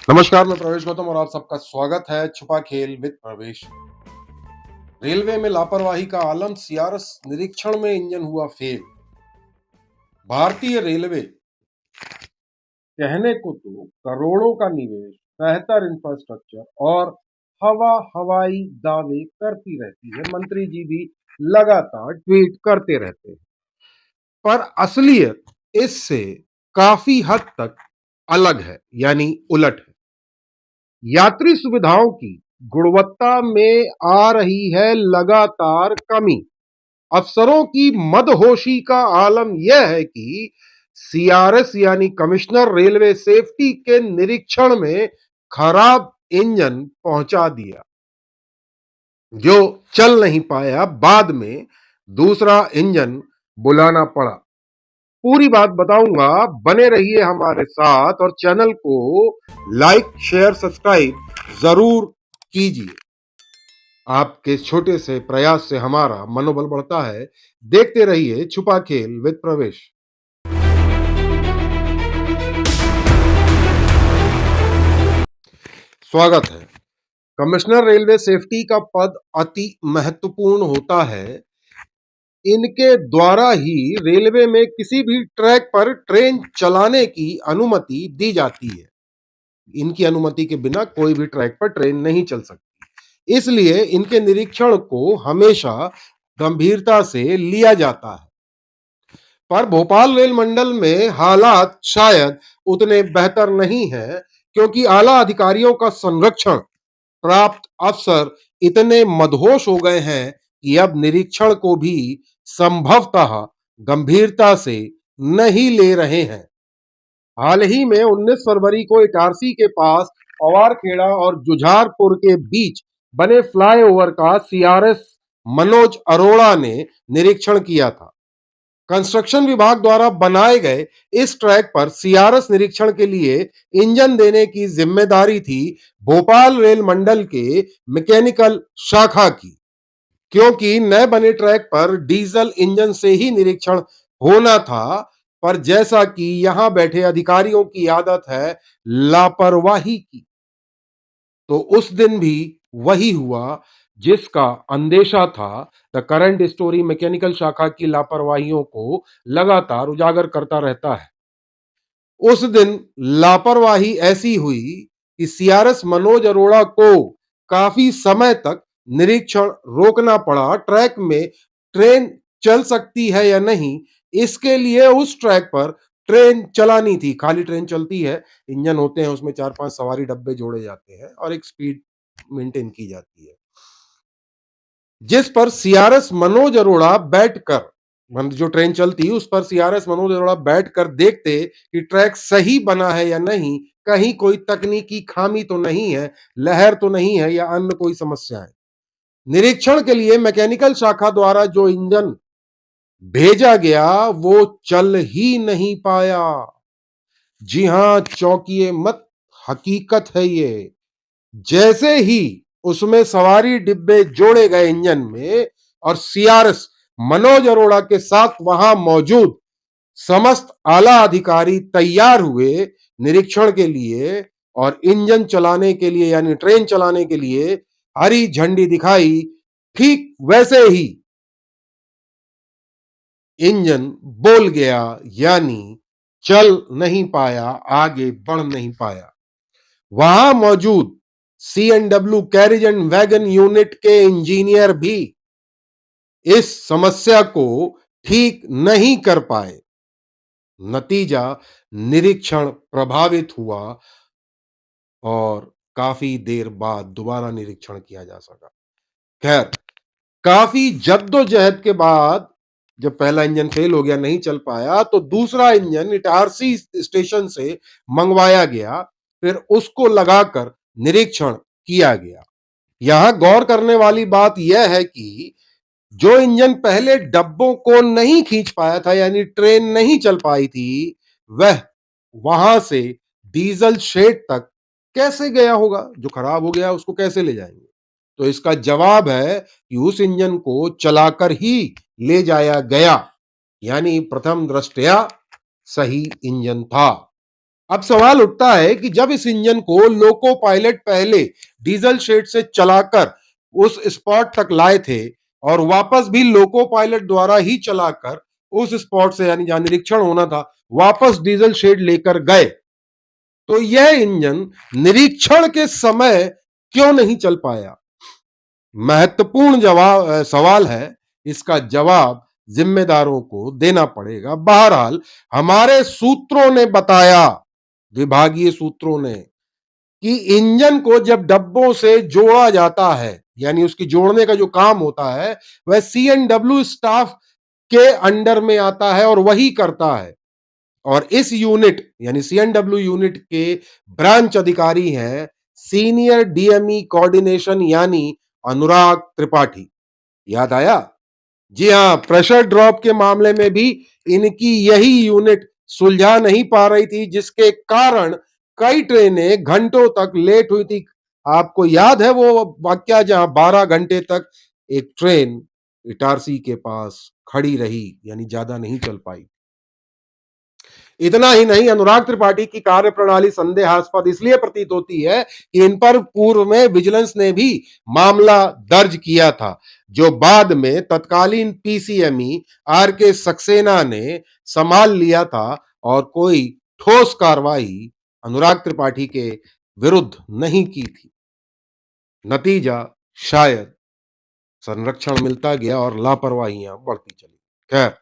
नमस्कार, मैं प्रवेश गौतम और आप सबका स्वागत है छुपा खेल विद प्रवेश। रेलवे में लापरवाही का आलम, सीआरएस निरीक्षण में इंजन हुआ फेल। भारतीय रेलवे कहने को तो करोड़ों का निवेश, बेहतर इंफ्रास्ट्रक्चर और हवाई दावे करती रहती है। मंत्री जी भी लगातार ट्वीट करते रहते हैं, पर असलियत इससे काफी हद तक अलग है, यानी उलट है। यात्री सुविधाओं की गुणवत्ता में आ रही है लगातार कमी। अफसरों की मदहोशी का आलम यह है कि सीआरएस यानी कमिश्नर रेलवे सेफ्टी के निरीक्षण में खराब इंजन पहुंचा दिया, जो चल नहीं पाया। बाद में दूसरा इंजन बुलाना पड़ा। पूरी बात बताऊंगा, बने रहिए हमारे साथ और चैनल को लाइक शेयर सब्सक्राइब जरूर कीजिए। आपके छोटे से प्रयास से हमारा मनोबल बढ़ता है। देखते रहिए छुपा खेल विद प्रवेश। स्वागत है। कमिश्नर रेलवे सेफ्टी का पद अति महत्वपूर्ण होता है। इनके द्वारा ही रेलवे में किसी भी ट्रैक पर ट्रेन चलाने की अनुमति दी जाती है। इनकी अनुमति के बिना कोई भी ट्रैक पर ट्रेन नहीं चल सकती, इसलिए इनके निरीक्षण को हमेशा गंभीरता से लिया जाता है। पर भोपाल रेल मंडल में हालात शायद उतने बेहतर नहीं है, क्योंकि आला अधिकारियों का संरक्षण प्राप्त अफसर इतने मदहोश हो गए हैं कि अब निरीक्षण को भी संभवतः गंभीरता से नहीं ले रहे हैं। हाल ही में 19 फरवरी को इटारसी के पास पवारखेड़ा और जुझारपुर के बीच बने फ्लाईओवर का सीआरएस मनोज अरोड़ा ने निरीक्षण किया था। कंस्ट्रक्शन विभाग द्वारा बनाए गए इस ट्रैक पर सीआरएस निरीक्षण के लिए इंजन देने की जिम्मेदारी थी भोपाल रेल मंडल के मैकेनिकल शाखा की, क्योंकि नए बने ट्रैक पर डीजल इंजन से ही निरीक्षण होना था। पर जैसा कि यहां बैठे अधिकारियों की आदत है लापरवाही की, तो उस दिन भी वही हुआ जिसका अंदेशा था। द करंट स्टोरी मैकेनिकल शाखा की लापरवाहियों को लगातार उजागर करता रहता है। उस दिन लापरवाही ऐसी हुई कि सीआरएस मनोज अरोड़ा को काफी समय तक निरीक्षण रोकना पड़ा। ट्रैक में ट्रेन चल सकती है या नहीं, इसके लिए उस ट्रैक पर ट्रेन चलानी थी। खाली ट्रेन चलती है, इंजन होते हैं, उसमें 4-5 सवारी डब्बे जोड़े जाते हैं और एक स्पीड मेंटेन की जाती है, जिस पर सीआरएस मनोज अरोड़ा बैठकर, जो ट्रेन चलती उस पर सीआरएस मनोज अरोड़ा बैठकर देखते कि ट्रैक सही बना है या नहीं, कहीं कोई तकनीकी खामी तो नहीं है, लहर तो नहीं है या अन्य कोई समस्या है। निरीक्षण के लिए मैकेनिकल शाखा द्वारा जो इंजन भेजा गया वो चल ही नहीं पाया। जी हां, चौंकिए मत, हकीकत है ये। जैसे ही उसमें सवारी डिब्बे जोड़े गए इंजन में और सीआरएस मनोज अरोड़ा के साथ वहां मौजूद समस्त आला अधिकारी तैयार हुए निरीक्षण के लिए और इंजन चलाने के लिए, यानी ट्रेन चलाने के लिए हरी झंडी दिखाई, ठीक वैसे ही इंजन बोल गया, यानी चल नहीं पाया, आगे बढ़ नहीं पाया। वहां मौजूद CNW carriage and wagon unit के इंजीनियर भी इस समस्या को ठीक नहीं कर पाए। नतीजा, निरीक्षण प्रभावित हुआ और काफी देर बाद दोबारा निरीक्षण किया जा सका। खैर, काफी जद्दोजहद के बाद जब पहला इंजन फेल हो गया, नहीं चल पाया, तो दूसरा इंजन इटारसी स्टेशन से मंगवाया गया, फिर उसको लगाकर निरीक्षण किया गया। यहां गौर करने वाली बात यह है कि जो इंजन पहले डब्बों को नहीं खींच पाया था, यानी ट्रेन नहीं चल पाई थी, वह वहां से डीजल शेड तक कैसे गया होगा? जो खराब हो गया उसको कैसे ले जाएंगे? तो इसका जवाब है कि उस इंजन को चलाकर ही ले जाया गया, यानी प्रथम दृष्टया सही इंजन था। अब सवाल उठता है कि जब इस इंजन को लोको पायलट पहले डीजल शेड से चलाकर उस स्पॉट तक लाए थे और वापस भी लोको पायलट द्वारा ही चलाकर उस स्पॉट से यानी जहां निरीक्षण होना था वापस डीजल शेड लेकर गए, तो यह इंजन निरीक्षण के समय क्यों नहीं चल पाया? महत्वपूर्ण जवाब सवाल है। इसका जवाब जिम्मेदारों को देना पड़ेगा। बहरहाल हमारे सूत्रों ने बताया, विभागीय सूत्रों ने, कि इंजन को जब डब्बों से जोड़ा जाता है यानी उसकी जोड़ने का जो काम होता है वह सीएनडब्ल्यू स्टाफ के अंडर में आता है और वही करता है। और इस यूनिट यानी सीएनडब्ल्यू यूनिट के ब्रांच अधिकारी हैं सीनियर डीएमई कोऑर्डिनेशन यानी अनुराग त्रिपाठी। याद आया? जी हां, प्रेशर ड्रॉप के मामले में भी इनकी यही यूनिट सुलझा नहीं पा रही थी, जिसके कारण कई ट्रेनें घंटों तक लेट हुई थी। आपको याद है वो वाकया जहां 12 घंटे तक एक ट्रेन इटारसी के पास खड़ी रही यानी ज्यादा नहीं चल पाई। इतना ही नहीं, अनुराग त्रिपाठी की कार्यप्रणाली संदेहास्पद इसलिए प्रतीत होती है कि इन पर पूर्व में विजिलेंस ने भी मामला दर्ज किया था, जो बाद में तत्कालीन पीसीएमई आर के सक्सेना ने संभाल लिया था और कोई ठोस कार्रवाई अनुराग त्रिपाठी के विरुद्ध नहीं की थी। नतीजा शायद संरक्षण मिलता गया और लापरवाहियां बढ़ती चली। खैर,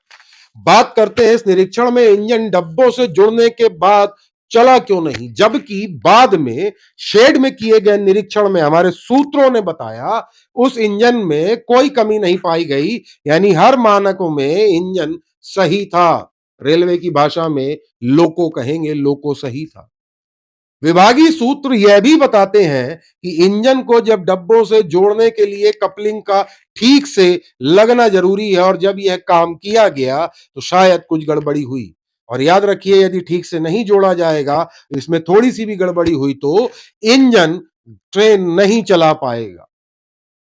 बात करते हैं इस निरीक्षण में इंजन डब्बों से जुड़ने के बाद चला क्यों नहीं, जबकि बाद में शेड में किए गए निरीक्षण में हमारे सूत्रों ने बताया उस इंजन में कोई कमी नहीं पाई गई, यानी हर मानकों में इंजन सही था। रेलवे की भाषा में लोको कहेंगे, लोको सही था। विभागीय सूत्र यह भी बताते हैं कि इंजन को जब डब्बों से जोड़ने के लिए कपलिंग का ठीक से लगना जरूरी है और जब यह काम किया गया तो शायद कुछ गड़बड़ी हुई। और याद रखिए, यदि ठीक से नहीं जोड़ा जाएगा, इसमें थोड़ी सी भी गड़बड़ी हुई तो इंजन ट्रेन नहीं चला पाएगा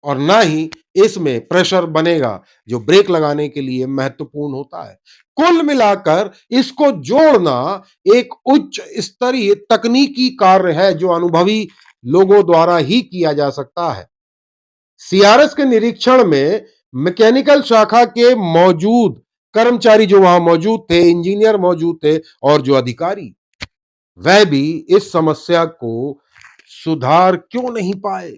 और ना ही इसमें प्रेशर बनेगा जो ब्रेक लगाने के लिए महत्वपूर्ण होता है। कुल मिलाकर इसको जोड़ना एक उच्च स्तरीय तकनीकी कार्य है जो अनुभवी लोगों द्वारा ही किया जा सकता है। सीआरएस के निरीक्षण में मैकेनिकल शाखा के मौजूद कर्मचारी जो वहां मौजूद थे, इंजीनियर मौजूद थे और जो अधिकारी, वह भी इस समस्या को सुधार क्यों नहीं पाए?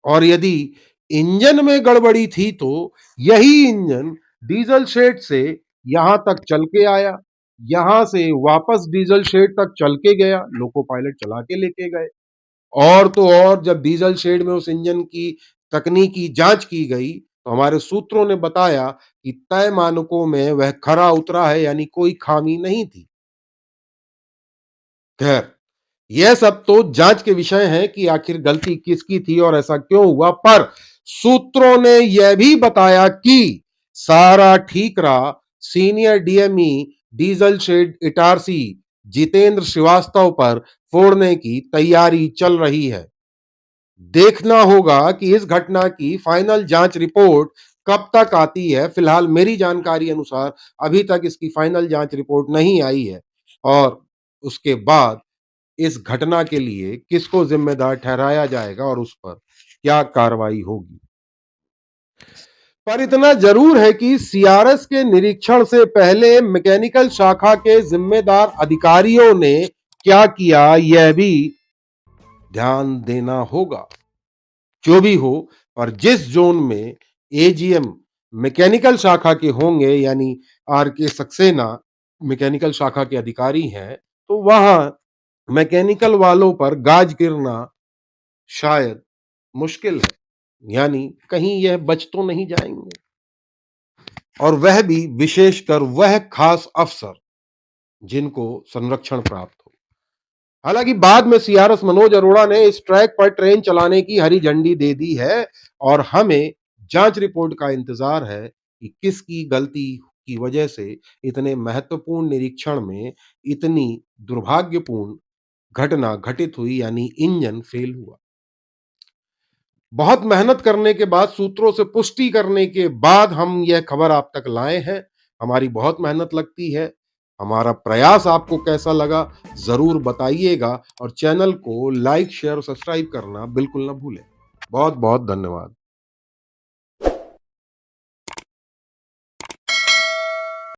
और यदि इंजन में गड़बड़ी थी तो यही इंजन डीजल शेड से यहां तक चल के आया, यहां से वापस डीजल शेड तक चल के गया, लोको पायलट चला के लेके गए। और तो और जब डीजल शेड में उस इंजन की तकनीकी जांच की गई तो हमारे सूत्रों ने बताया कि तय मानकों में वह खरा उतरा है, यानी कोई खामी नहीं थी। खैर, यह सब तो जांच के विषय है कि आखिर गलती किसकी थी और ऐसा क्यों हुआ, पर सूत्रों ने यह भी बताया कि सारा ठीक रहा। Senior DME diesel shed Itarsi Jitendra Srivastava पर फोड़ने की तैयारी चल रही है। देखना होगा कि इस घटना की फाइनल जांच रिपोर्ट कब तक आती है। फिलहाल मेरी जानकारी अनुसार अभी तक इसकी फाइनल जांच रिपोर्ट नहीं आई है और उसके बाद इस घटना के लिए किसको जिम्मेदार ठहराया जाएगा और उस पर क्या कार्रवाई होगी। पर इतना जरूर है कि सीआरएस के निरीक्षण से पहले मैकेनिकल शाखा के जिम्मेदार अधिकारियों ने क्या किया, यह भी ध्यान देना होगा। जो भी हो, और जिस जोन में एजीएम मैकेनिकल शाखा के होंगे यानी आर के सक्सेना मैकेनिकल शाखा के अधिकारी हैं, तो वहां मैकेनिकल वालों पर गाज गिरना शायद मुश्किल है, यानी कहीं यह बच तो नहीं जाएंगे, और वह भी विशेषकर वह खास अफसर जिनको संरक्षण प्राप्त हो। हालांकि बाद में सीआरएस मनोज अरोड़ा ने इस ट्रैक पर ट्रेन चलाने की हरी झंडी दे दी है और हमें जांच रिपोर्ट का इंतजार है कि किसकी गलती की वजह से इतने महत्वपूर्ण निरीक्षण में इतनी दुर्भाग्यपूर्ण घटना घटित हुई, यानी इंजन फेल हुआ। बहुत मेहनत करने के बाद, सूत्रों से पुष्टि करने के बाद हम यह खबर आप तक लाए हैं। हमारी बहुत मेहनत लगती है। हमारा प्रयास आपको कैसा लगा ज़रूर बताइएगा और चैनल को लाइक, शेयर और सब्सक्राइब करना बिल्कुल ना भूलें। बहुत-बहुत धन्यवाद।